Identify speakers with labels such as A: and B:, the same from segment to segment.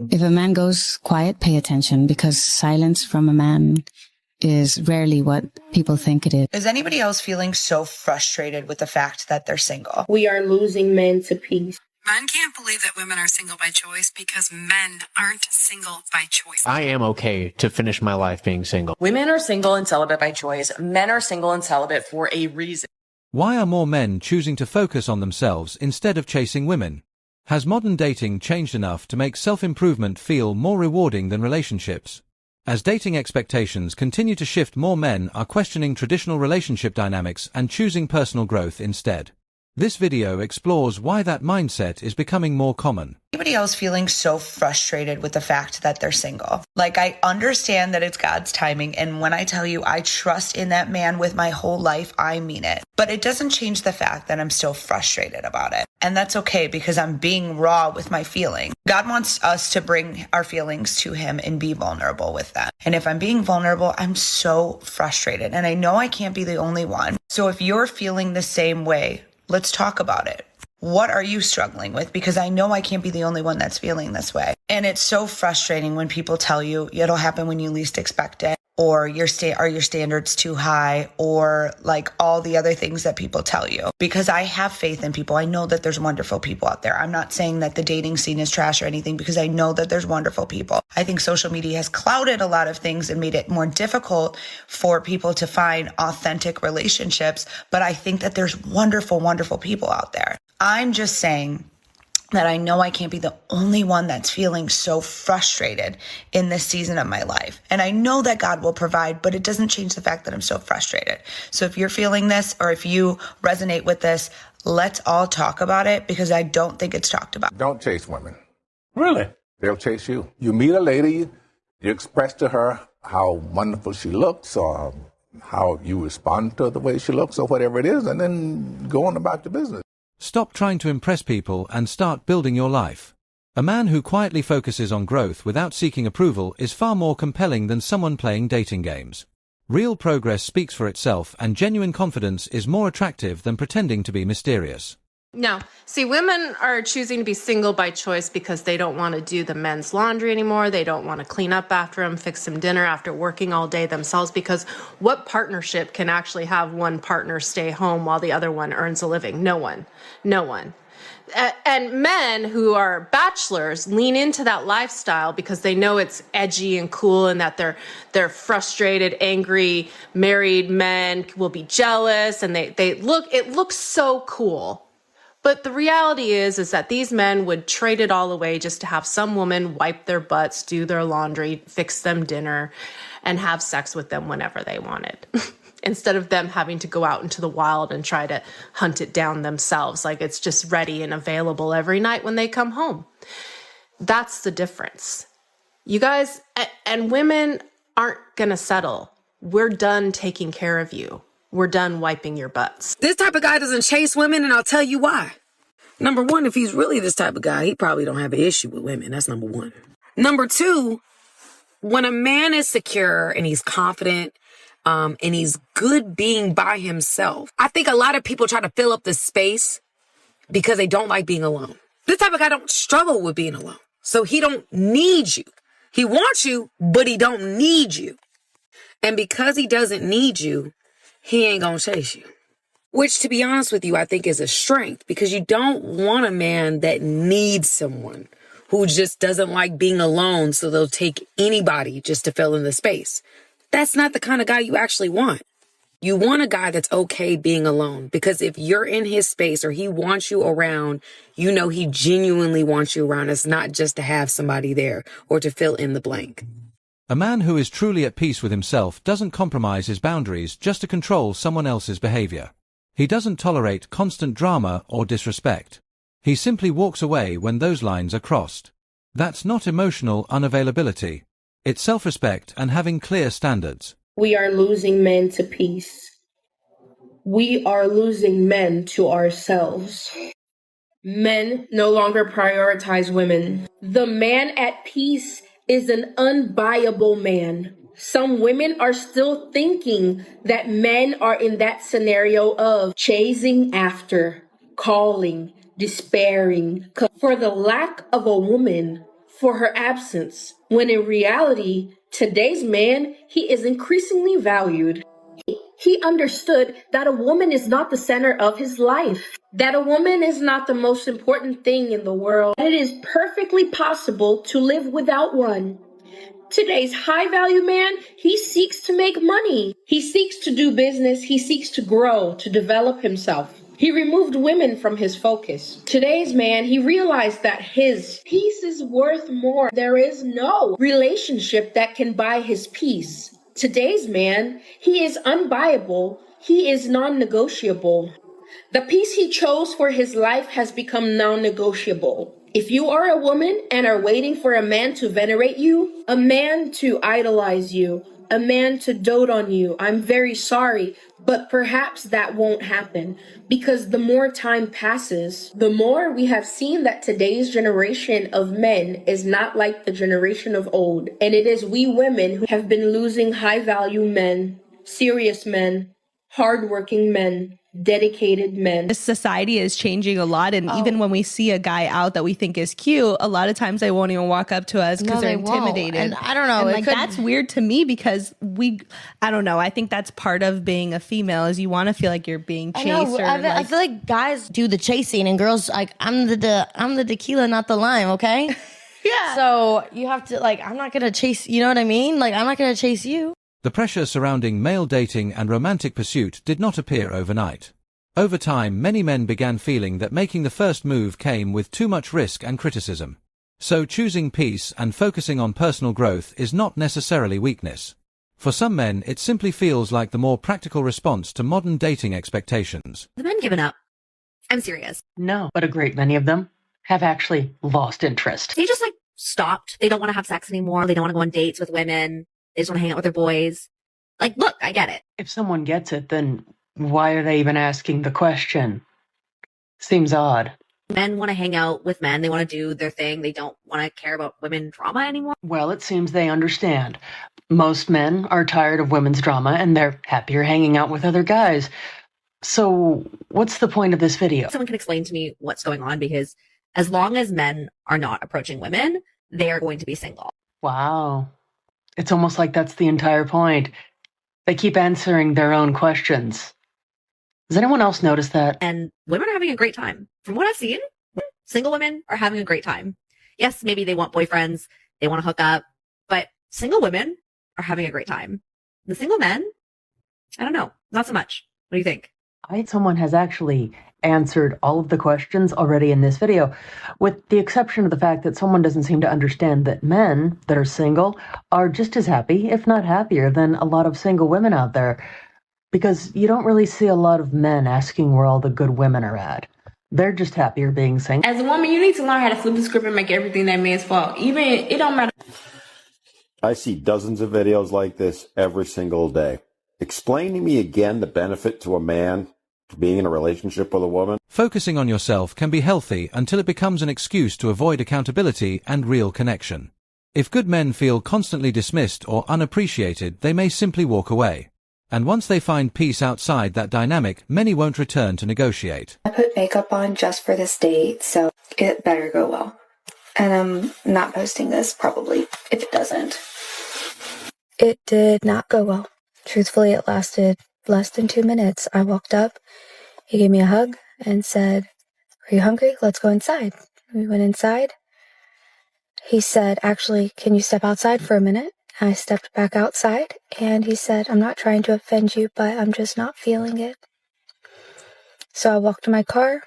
A: If a man goes quiet, pay attention, because silence from a man is rarely what people think it is.
B: Is anybody else feeling so frustrated with the fact that they're single?
C: We are losing men to peace.
D: Men can't believe that women are single by choice because men aren't single by choice.
E: I am okay to finish my life being single.
F: Women are single and celibate by choice. Men are single and celibate for a reason.
G: Why are more men choosing to focus on themselves instead of chasing women? Has modern dating changed enough to make self-improvement feel more rewarding than relationships? As dating expectations continue to shift, more men are questioning traditional relationship dynamics and choosing personal growth instead. This video explores why that mindset is becoming more common.
B: Anybody else feeling so frustrated with the fact that they're single? Like, I understand that it's God's timing, and when I tell you I trust in that man with my whole life, I mean it. But it doesn't change the fact that I'm still frustrated about it. And that's okay, because I'm being raw with my feeling. God wants us to bring our feelings to him and be vulnerable with them. And if I'm being vulnerable, I'm so frustrated. And I know I can't be the only one. So if you're feeling the same way, let's talk about it. What are you struggling with? Because I know I can't be the only one that's feeling this way. And it's so frustrating when people tell you it'll happen when you least expect it, or are your standards too high, or like all the other things that people tell you. Because I have faith in people. I know that there's wonderful people out there. I'm not saying that the dating scene is trash or anything, because I know that there's wonderful people. I think social media has clouded a lot of things and made it more difficult for people to find authentic relationships. But I think that there's wonderful, wonderful people out there. I'm just saying that I know I can't be the only one that's feeling so frustrated in this season of my life. And I know that God will provide, but it doesn't change the fact that I'm so frustrated. So if you're feeling this, or if you resonate with this, let's all talk about it, because I don't think it's talked about.
H: Don't chase women.
I: Really?
H: They'll chase you. You meet a lady, you express to her how wonderful she looks, or how you respond to the way she looks, or whatever it is, and then go on about your business.
G: Stop trying to impress people and start building your life. A man who quietly focuses on growth without seeking approval is far more compelling than someone playing dating games. Real progress speaks for itself, and genuine confidence is more attractive than pretending to be mysterious.
J: No. See, women are choosing to be single by choice because they don't want to do the men's laundry anymore. They don't want to clean up after him, fix him dinner after working all day themselves, because what partnership can actually have one partner stay home while the other one earns a living? No one. No one. And men who are bachelors lean into that lifestyle because they know it's edgy and cool, and that they're frustrated, angry, married men will be jealous, and it looks so cool. But the reality is that these men would trade it all away just to have some woman wipe their butts, do their laundry, fix them dinner, and have sex with them whenever they wanted. Instead of them having to go out into the wild and try to hunt it down themselves, like it's just ready and available every night when they come home. That's the difference. You guys, and women aren't gonna settle. We're done taking care of you. We're done wiping your butts.
K: This type of guy doesn't chase women, and I'll tell you why. Number one, if he's really this type of guy, he probably don't have an issue with women. That's number one. Number two, when a man is secure and he's confident, and he's good being by himself, I think a lot of people try to fill up the space because they don't like being alone. This type of guy don't struggle with being alone. So he don't need you. He wants you, but he don't need you. And because he doesn't need you, he ain't gonna chase you. Which, to be honest with you, I think is a strength, because you don't want a man that needs someone, who just doesn't like being alone, so they'll take anybody just to fill in the space. That's not the kind of guy you actually want. You want a guy that's okay being alone, because if you're in his space or he wants you around, you know he genuinely wants you around. It's not just to have somebody there or to fill in the blank.
G: A man who is truly at peace with himself doesn't compromise his boundaries just to control someone else's behavior. He doesn't tolerate constant drama or disrespect. He simply walks away when those lines are crossed. That's not emotional unavailability. It's self-respect and having clear standards.
C: We are losing men to peace. We are losing men to ourselves. Men no longer prioritize women. The man at peace is an unbuyable man. Some women are still thinking that men are in that scenario of chasing after, calling, despairing. For the lack of a woman for her absence, when in reality, today's man, he is increasingly valued. He understood that a woman is not the center of his life, that a woman is not the most important thing in the world, and it is perfectly possible to live without one. Today's high-value man, he seeks to make money. He seeks to do business. He seeks to grow, to develop himself. He removed women from his focus. Today's man, he realized that his peace is worth more. There is no relationship that can buy his peace. Today's man, he is unbuyable. He is non-negotiable. The peace he chose for his life has become non-negotiable. If you are a woman and are waiting for a man to venerate you, a man to idolize you, a man to dote on you, I'm very sorry, but perhaps that won't happen, because the more time passes, the more we have seen that today's generation of men is not like the generation of old, and it is we women who have been losing high-value men, serious men, hardworking men, dedicated men.
I: This society is changing a lot, and even when we see a guy out that we think is cute, a lot of times they won't even walk up to us because they're intimidated.
L: And I don't know,
I: and like that's weird to me because I don't know, I think that's part of being a female is you want to feel like you're being chased.
L: I feel like guys do the chasing and girls like I'm the tequila, not the lime, okay?
I: Yeah.
L: So you have to I'm not gonna chase, you know what I mean? Like I'm not gonna chase you.
G: The pressure surrounding male dating and romantic pursuit did not appear overnight. Over time, many men began feeling that making the first move came with too much risk and criticism. So choosing peace and focusing on personal growth is not necessarily weakness. For some men, it simply feels like the more practical response to modern dating expectations.
M: The men given up. I'm serious.
F: No, but a great many of them have actually lost interest.
M: They just stopped. They don't want to have sex anymore. They don't want to go on dates with women. They just want to hang out with their boys. Look, I get it.
F: If someone gets it, then why are they even asking the question? Seems odd.
M: Men want to hang out with men. They want to do their thing. They don't want to care about women drama anymore.
F: Well, it seems they understand. Most men are tired of women's drama and they're happier hanging out with other guys. So what's the point of this video?
M: Someone can explain to me what's going on, because as long as men are not approaching women, they are going to be single.
F: Wow. It's almost like that's the entire point. They keep answering their own questions. Does anyone else notice that?
M: And women are having a great time. From what I've seen, single women are having a great time. Yes, maybe they want boyfriends, they want to hook up, but single women are having a great time. The single men, I don't know, not so much. What do you think?
F: Someone has actually answered all of the questions already in this video, with the exception of the fact that someone doesn't seem to understand that men that are single are just as happy, if not happier, than a lot of single women out there. Because you don't really see a lot of men asking where all the good women are at. They're just happier being single.
C: As a woman, you need to learn how to flip the script and make everything that man's fault. Even, it don't matter.
N: I see dozens of videos like this every single day. Explain to me again the benefit to a man to being in a relationship with a woman.
G: Focusing on yourself can be healthy until it becomes an excuse to avoid accountability and real connection. If good men feel constantly dismissed or unappreciated, they may simply walk away. And once they find peace outside that dynamic, many won't return to negotiate.
O: I put makeup on just for this date, so it better go well. And I'm not posting this, probably, if it doesn't. It did not go well. Truthfully, it lasted less than 2 minutes. I walked up, he gave me a hug and said, "Are you hungry? Let's go inside." We went inside. He said, "Actually, can you step outside for a minute?" I stepped back outside and he said, "I'm not trying to offend you, but I'm just not feeling it." So I walked to my car,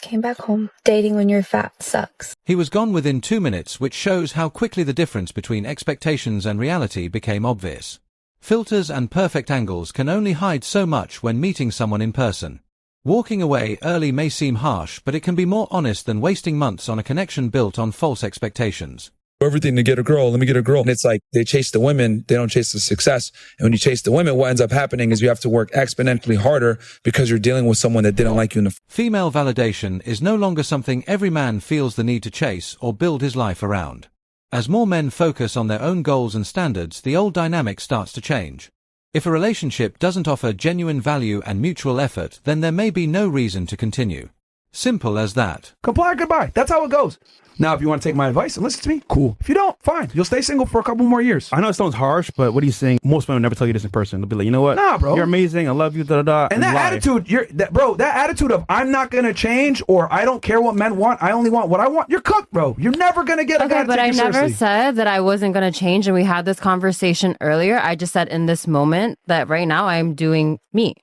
O: came back home. Dating when you're fat sucks.
G: He was gone within 2 minutes, which shows how quickly the difference between expectations and reality became obvious. Filters and perfect angles can only hide so much when meeting someone in person. Walking away early may seem harsh, but it can be more honest than wasting months on a connection built on false expectations.
P: Everything to get a girl, let me get a girl. And it's like they chase the women, they don't chase the success. And when you chase the women, what ends up happening is you have to work exponentially harder because you're dealing with someone that didn't like you in the
G: Female validation is no longer something every man feels the need to chase or build his life around. As more men focus on their own goals and standards, the old dynamic starts to change. If a relationship doesn't offer genuine value and mutual effort, then there may be no reason to continue. Simple as that.
P: Comply or goodbye. That's how it goes. Now, if you want to take my advice and listen to me, cool. If you don't, fine. You'll stay single for a couple more years.
Q: I know it sounds harsh, but what are you saying? Most women never tell you this in person. They'll be like, you know what?
P: Nah, bro.
Q: You're amazing. I love you. Da da da.
P: And that attitude, that attitude of I'm not gonna change or I don't care what men want. I only want what I want. You're cooked, bro. You're never gonna get a guy to
R: but
P: take
R: I
P: you
R: never
P: seriously.
R: said that I wasn't gonna change, and we had this conversation earlier. I just said in this moment that right now I'm doing me,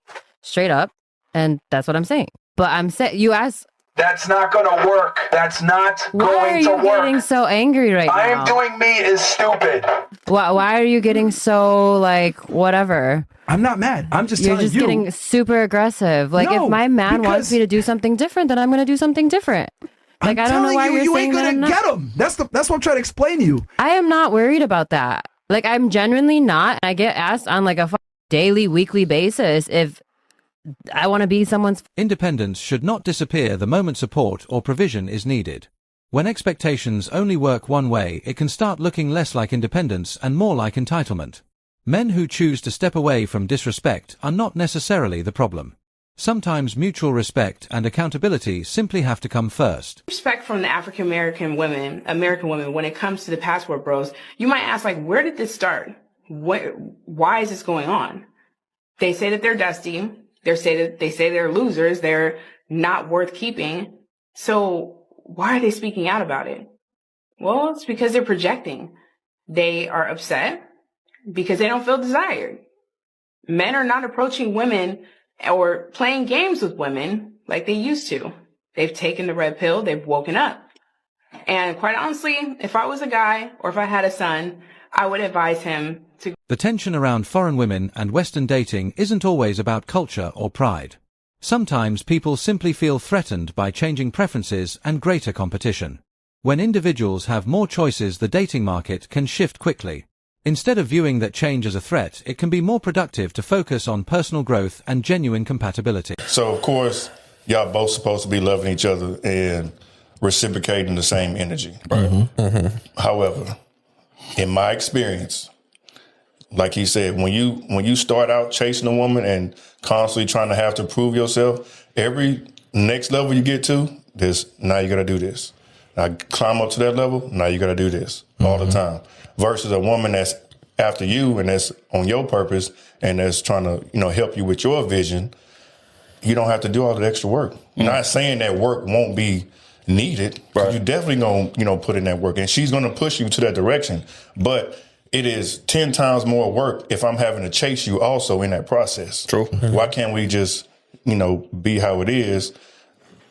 R: straight up, and that's what I'm saying. But I'm saying you asked.
P: That's not gonna work. That's not
R: Why
P: going
R: are
P: to
R: you
P: work.
R: getting so angry right
P: I
R: now?
P: am doing me is stupid.
R: Why are you getting so like whatever?
P: I'm not mad. I'm just
R: You're
P: telling
R: just
P: you.
R: getting super aggressive. Like
P: No,
R: if my man wants
P: because-
R: me to do something different, then I'm going to do something different. Like I don't know why
P: you
R: you're
P: ain't
R: saying that
P: gonna
R: I'm not.
P: get him. That's what I'm trying to explain to you.
R: I am not worried about that. Like I'm genuinely not. I get asked on like a daily, weekly basis if I want to be someone's.
G: Independence should not disappear the moment support or provision is needed. When expectations only work one way, it can start looking less like independence and more like entitlement. Men who choose to step away from disrespect are not necessarily the problem. Sometimes mutual respect and accountability simply have to come first.
C: Respect from the American women, when it comes to the passport bros, you might ask, like, where did this start? Why is this going on? They say that they're dusty. They say they're losers. They're not worth keeping. So why are they speaking out about it? Well, it's because they're projecting. They are upset because they don't feel desired. Men are not approaching women or playing games with women like they used to. They've taken the red pill. They've woken up. And quite honestly, if I was a guy or if I had a son, I would advise him to.
G: The tension around foreign women and Western dating isn't always about culture or pride. Sometimes people simply feel threatened by changing preferences and greater competition. When individuals have more choices, the dating market can shift quickly. Instead of viewing that change as a threat, it can be more productive to focus on personal growth and genuine compatibility.
S: So, of course, y'all both supposed to be loving each other and reciprocating the same energy. Right? However, in my experience, like he said, when you start out chasing a woman and constantly trying to have to prove yourself, every next level you get to, now you got to do this. Now climb up to that level, now you got to do this all the time. Versus a woman that's after you and that's on your purpose and that's trying to, help you with your vision, you don't have to do all the extra work. Not saying that work won't be needed, but you definitely gonna, put in that work, and she's gonna push you to that direction. But it is 10 times more work if I'm having to chase you also in that process. True. Why can't we just, be how it is,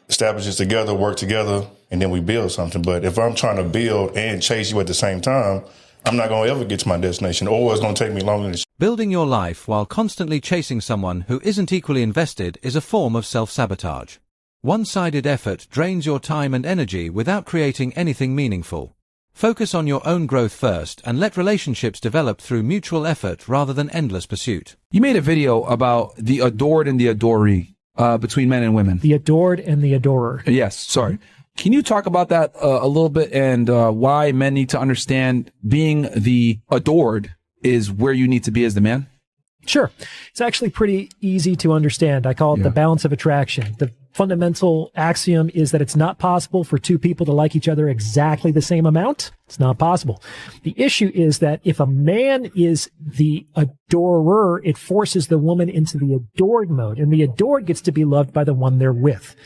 S: establish this together, work together, and then we build something? But if I'm trying to build and chase you at the same time, I'm not going to ever get to my destination, or it's going to take me longer than.
G: Building your life while constantly chasing someone who isn't equally invested is a form of self-sabotage. One-sided effort drains your time and energy without creating anything meaningful. Focus on your own growth first and let relationships develop through mutual effort rather than endless pursuit.
P: You made a video about the adored and the adoree between men and women.
T: The adored and the adorer.
P: Yes, sorry. Can you talk about that a little bit and why men need to understand being the adored is where you need to be as the man?
T: Sure. It's actually pretty easy to understand. I call it the balance of attraction. The fundamental axiom is that it's not possible for two people to like each other exactly the same amount. It's not possible. The issue is that if a man is the adorer, it forces the woman into the adored mode, and the adored gets to be loved by the one they're with.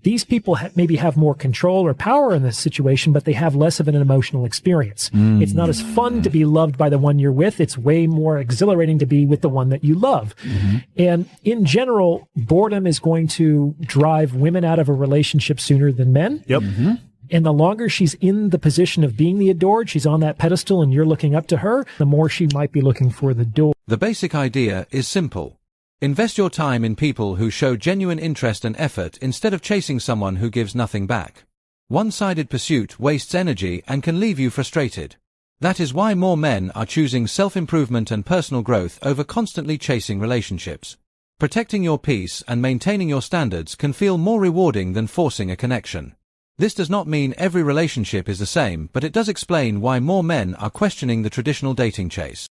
T: These people maybe have more control or power in this situation, but they have less of an emotional experience. It's not as fun to be loved by the one you're with. It's way more exhilarating to be with the one that you love. And in general, boredom is going to drive women out of a relationship sooner than men. And the longer she's in the position of being the adored, she's on that pedestal and you're looking up to her, the more she might be looking for the door.
G: The basic idea is simple. Invest your time in people who show genuine interest and effort instead of chasing someone who gives nothing back. One-sided pursuit wastes energy and can leave you frustrated. That is why more men are choosing self-improvement and personal growth over constantly chasing relationships. Protecting your peace and maintaining your standards can feel more rewarding than forcing a connection. This does not mean every relationship is the same, but it does explain why more men are questioning the traditional dating chase.